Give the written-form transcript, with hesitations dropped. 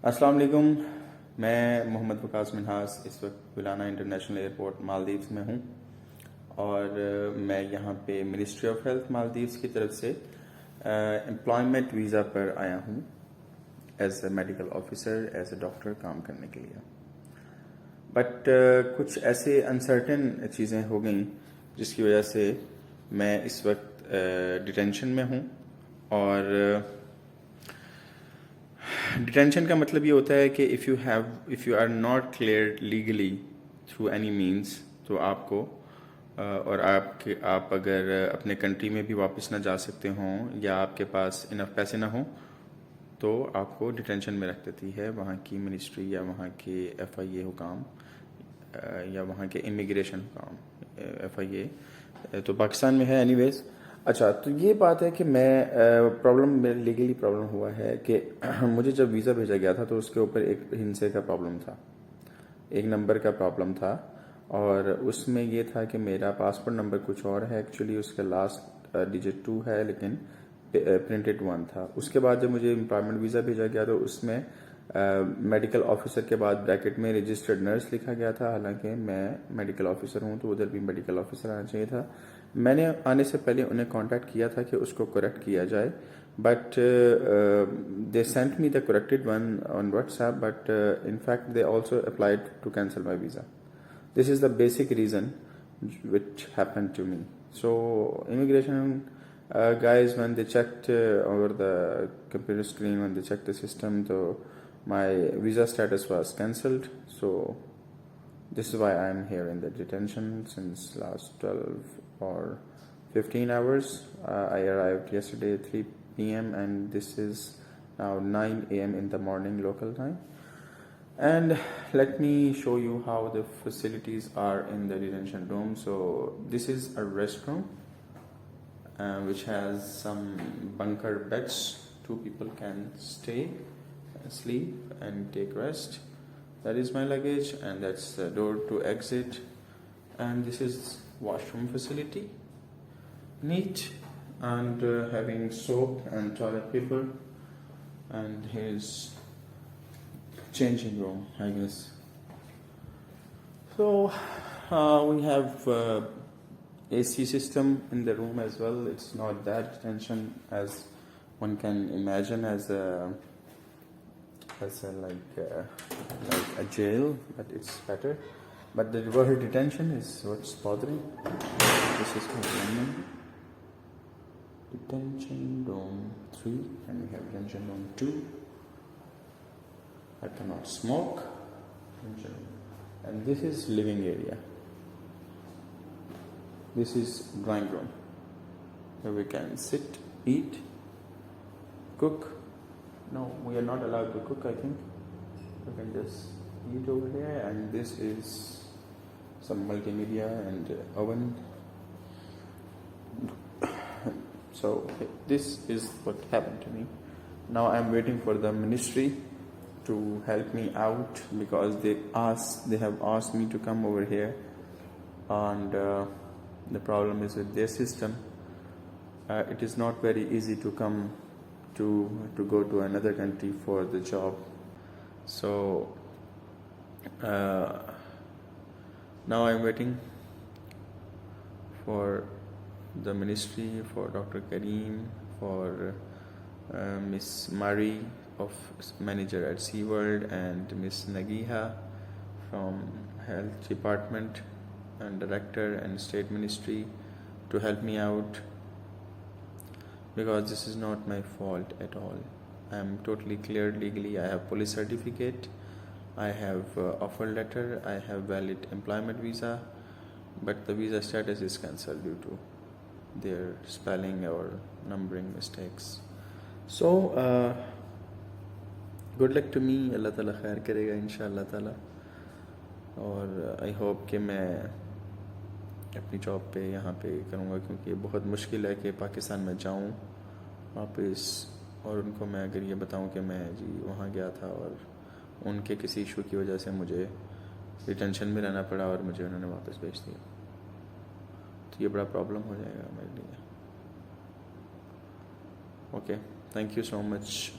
अस्सलाम वालेकुम। मैं मोहम्मद वकास मिनहास इस वक्त विलाना इंटरनेशनल एयरपोर्ट मालदीव्स में हूँ और मैं यहाँ पे मिनिस्ट्री ऑफ हेल्थ मालदीव्स की तरफ से एम्प्लॉयमेंट वीज़ा पर आया हूँ as a medical officer, as a doctor काम करने के लिए। बट कुछ ऐसे अनसर्टेन चीज़ें हो गई जिसकी वजह से मैं इस वक्त डिटेंशन में हूँ। और डिटेंशन का मतलब ये होता है कि if you are not clear legally through any means, तो आपको और आप अगर अपने कंट्री में भी वापस ना जा सकते हों या आपके पास इनफ पैसे ना हों, तो आपको डिटेंशन में रख देती है वहाँ की मिनिस्ट्री या वहाँ के FIA हुकाम या वहाँ के इमिग्रेशन हुकाम। FIA तो पाकिस्तान में है एनीवेज। अच्छा, तो ये बात है कि मैं प्रॉब्लम मेरे लीगली प्रॉब्लम हुआ है कि मुझे जब वीज़ा भेजा गया था तो उसके ऊपर एक हिंसे का प्रॉब्लम था, एक नंबर का प्रॉब्लम था। और उसमें ये था कि मेरा पासपोर्ट नंबर कुछ और है, एक्चुअली उसका लास्ट डिजिट 2 है लेकिन प्रिंटेड 1 था। उसके बाद जब मुझे एम्प्लॉयमेंट वीज़ा भेजा गया तो उसमें मेडिकल ऑफिसर के बाद ब्रैकेट में रजिस्टर्ड नर्स लिखा गया था, हालांकि मैं मेडिकल ऑफिसर हूँ तो उधर भी मेडिकल ऑफिसर आना चाहिए था। मैंने आने से पहले उन्हें कांटेक्ट किया था कि उसको करेक्ट किया जाए, but they sent me the corrected one on WhatsApp, but in fact they also applied to cancel my visa. This is the basic reason which happened to me. So immigration guys, when they checked over the computer screen, when they checked the system, so my visa status was cancelled. So this is why I am here in the detention since last 12 or 15 hours. I arrived yesterday at 3 p.m. and this is now 9 a.m. in the morning local time. And let me show you how the facilities are in the detention room. So this is a restroom which has some bunker beds. 2 people can stay, sleep and take rest. That is my luggage and that's the door to exit. And this is washroom facility, neat and having soap and toilet paper. And here's changing room, I guess. So we have AC system in the room as well. It's not that detention as one can imagine as a like a jail, but it's better. But the word detention is what's bothering. This is my room. Detention room 3 and we have detention room 2. I cannot smoke. And this is living area. This is drawing room where we can sit, eat, cook. No, we are not allowed to cook, I think. We can just eat over here. And this is some multimedia and oven. So this is what happened to me. Now I'm waiting for the ministry to help me out because they have asked me to come over here, and the problem is with their system. It is not very easy to come to go to another country for the job. So now I'm waiting for the ministry, for Dr. Kareem, for Miss Marie of manager at SeaWorld, and Miss Nagiha from health department and director and state ministry to help me out, because this is not my fault at all. I am totally clear legally. I have police certificate, I have offer letter, I have valid employment visa, but the visa status is cancelled due to their spelling or numbering mistakes. So good luck to me. अल्लाह ताला खैर करेगा इंशाअल्लाह ताला। और I hope कि मैं अपनी जॉब पे यहाँ पे करूँगा, क्योंकि बहुत मुश्किल है कि पाकिस्तान में जाऊँ वापस और उनको मैं अगर ये बताऊँ कि मैं जी वहाँ गया था और उनके किसी इशू की वजह से मुझे डिटेंशन में रहना पड़ा और मुझे उन्होंने वापस भेज दिया, तो ये बड़ा प्रॉब्लम हो जाएगा मेरे लिए। Okay, thank you so much.